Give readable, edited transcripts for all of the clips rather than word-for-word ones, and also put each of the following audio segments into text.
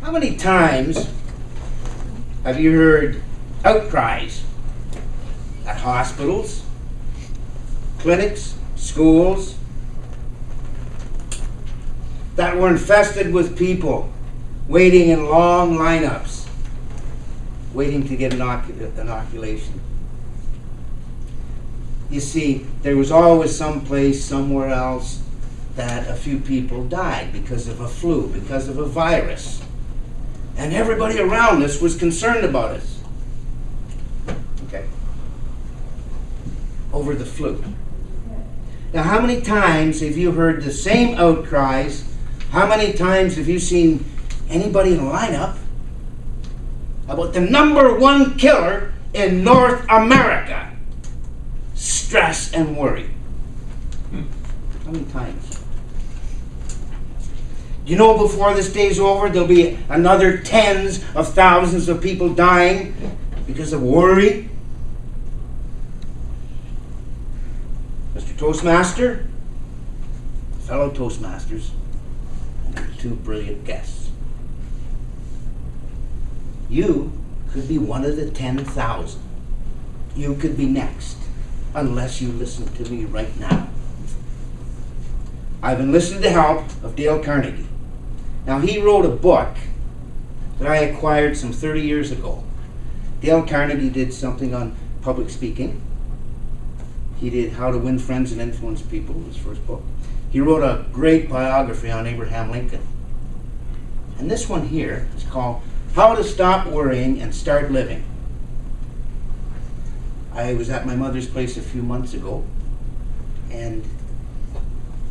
How many times have you heard outcries at hospitals, clinics, schools, that were infested with people waiting in long lineups, waiting to get inoculation? You see, there was always some place somewhere else that a few people died because of a flu, because of a virus. And everybody around us was concerned about us. Okay. Over the flu. Now, how many times have you heard the same outcries? How many times have you seen anybody in a lineup about the number 1 killer in North America? Stress and worry. How many times? You know, before this day's over, there'll be another tens of thousands of people dying because of worry. Mr. Toastmaster, fellow Toastmasters, and 2 brilliant guests. You could be one of the 10,000. You could be next, unless you listen to me right now. I've enlisted the help of Dale Carnegie. Now, he wrote a book that I acquired some 30 years ago. Dale Carnegie did something on public speaking. He did How to Win Friends and Influence People, his first book. He wrote a great biography on Abraham Lincoln. And this one here is called How to Stop Worrying and Start Living. I was at my mother's place a few months ago, and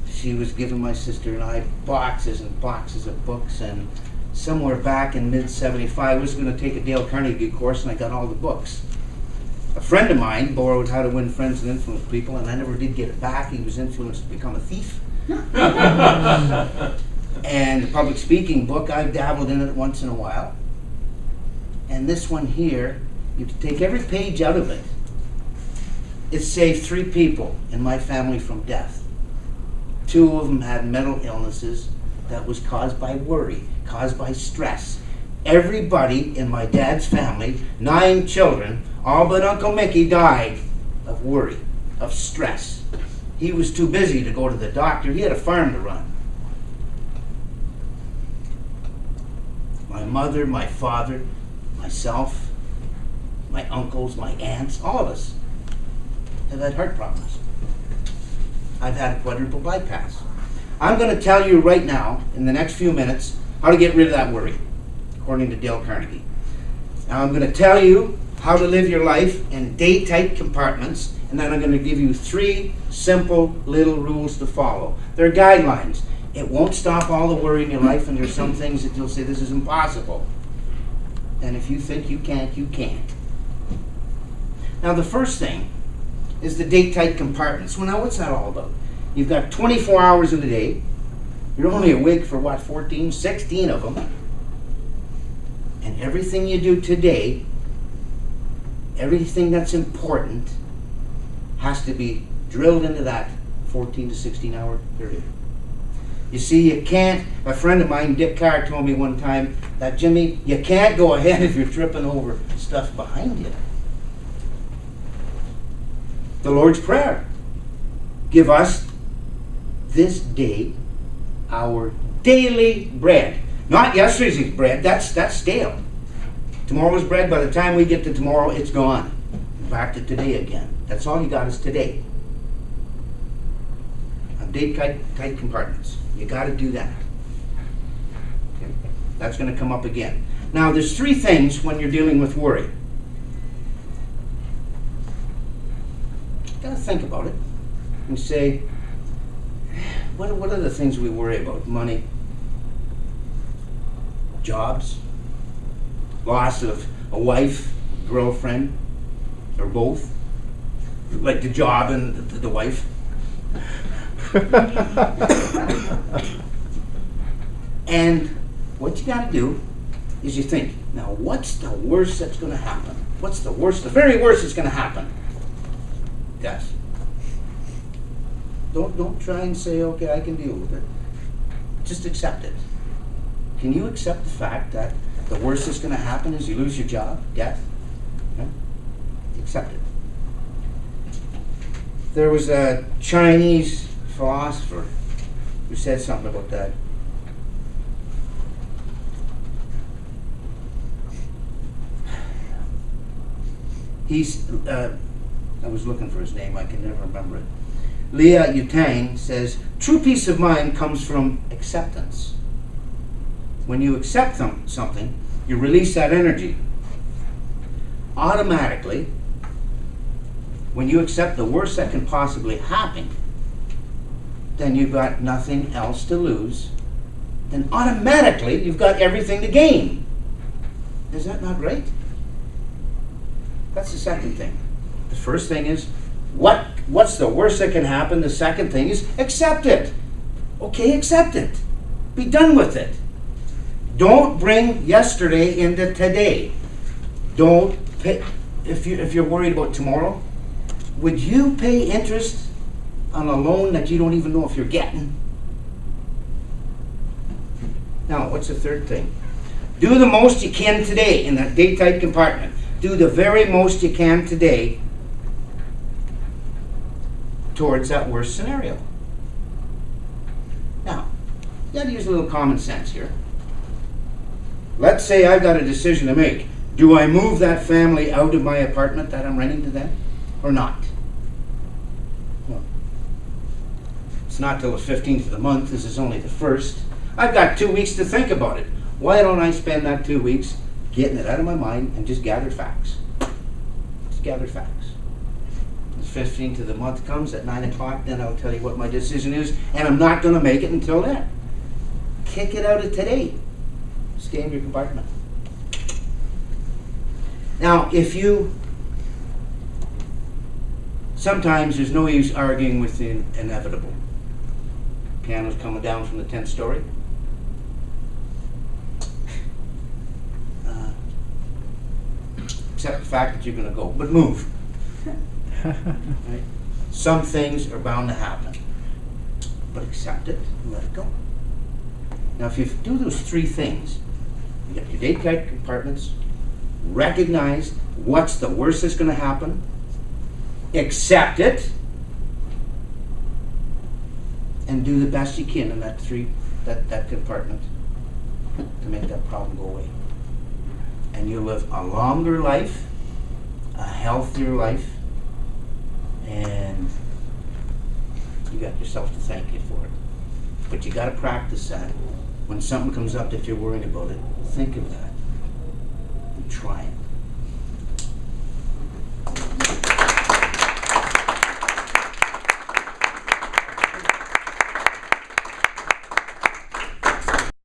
she was giving my sister and I boxes and boxes of books, and somewhere back in mid-75 I was going to take a Dale Carnegie course, and I got all the books. A friend of mine borrowed How to Win Friends and Influence People, and I never did get it back. He was influenced to become a thief. And the public speaking book, I've dabbled in it once in a while. And this one here, you can take every page out of it. It saved 3 people in my family from death. 2 of them had mental illnesses that was caused by worry, caused by stress. Everybody in my dad's family, 9 children, all but Uncle Mickey, died of worry, of stress. He was too busy to go to the doctor. He had a farm to run. My mother, my father, myself, my uncles, my aunts, all of us have had heart problems. I've had a quadruple bypass. I'm going to tell you right now, in the next few minutes, how to get rid of that worry, according to Dale Carnegie. Now, I'm going to tell you how to live your life in day-tight compartments, and then I'm going to give you 3 simple little rules to follow. They're guidelines. It won't stop all the worry in your life, and there's some things that you'll say, this is impossible. And if you think you can't, you can't. Now, the first thing is the day-tight compartments. Well, now, what's that all about? You've got 24 hours in the day. You're only awake for, what, 14, 16 of them. And everything you do today, everything that's important, has to be drilled into that 14 to 16 hour period. You see, you can't, a friend of mine, Dick Carr, told me one time that, Jimmy, you can't go ahead if you're tripping over stuff behind you. The Lord's Prayer. Give us this day our daily bread. Not yesterday's bread, that's stale. Tomorrow's bread, by the time we get to tomorrow, it's gone. Back to today again. That's all you got is today. Day-tight compartments. You got to do that. Okay? That's going to come up again. Now, there's 3 things when you're dealing with worry. Got to think about it and say, what are the things we worry about? Money, jobs, loss of a wife, girlfriend, or both, like the job and the wife. And what you got to do is you think, now what's the worst that's going to happen? What's the worst, the very worst that's going to happen? Yes. Don't try and say, okay, I can deal with it. Just accept it. Can you accept the fact that the worst that's going to happen is you lose your job, death? Yeah? Accept it. There was a Chinese philosopher who said something about that. I was looking for his name, I can never remember it. Lia Yutang says, true peace of mind comes from acceptance. When you accept something, you release that energy. Automatically, when you accept the worst that can possibly happen, then you've got nothing else to lose. Then automatically, you've got everything to gain. Is that not right? That's the second thing. The first thing is, what's the worst that can happen? The second thing is, accept it. Okay, accept it. Be done with it. Don't bring yesterday into today. Don't pay, if you're worried about tomorrow, would you pay interest on a loan that you don't even know if you're getting? Now, what's the third thing? Do the most you can today in that day-type compartment. Do the very most you can today towards that worst scenario. Now, you got to use a little common sense here. Let's say I've got a decision to make. Do I move that family out of my apartment that I'm renting to them or not? Well, it's not till the 15th of the month. This is only the 1st. I've got 2 weeks to think about it. Why don't I spend that 2 weeks getting it out of my mind and just gather facts? Just gather facts. The 15th of the month comes at 9 o'clock, then I'll tell you what my decision is, and I'm not going to make it until then. Kick it out of today. Stay in your compartment. Now, sometimes there's no use arguing with the inevitable. Piano's coming down from the 10th story. Accept the fact that you're going to go, but move. Right? Some things are bound to happen, but accept it and let it go. Now, if you do those three things, you get your day-type compartments, recognize what's the worst that's going to happen, accept it, and do the best you can in that compartment to make that problem go away. And you'll live a longer life, a healthier life, and you got yourself to thank you for it. But you got to practice that. When something comes up that you're worrying about it, think of that and try it.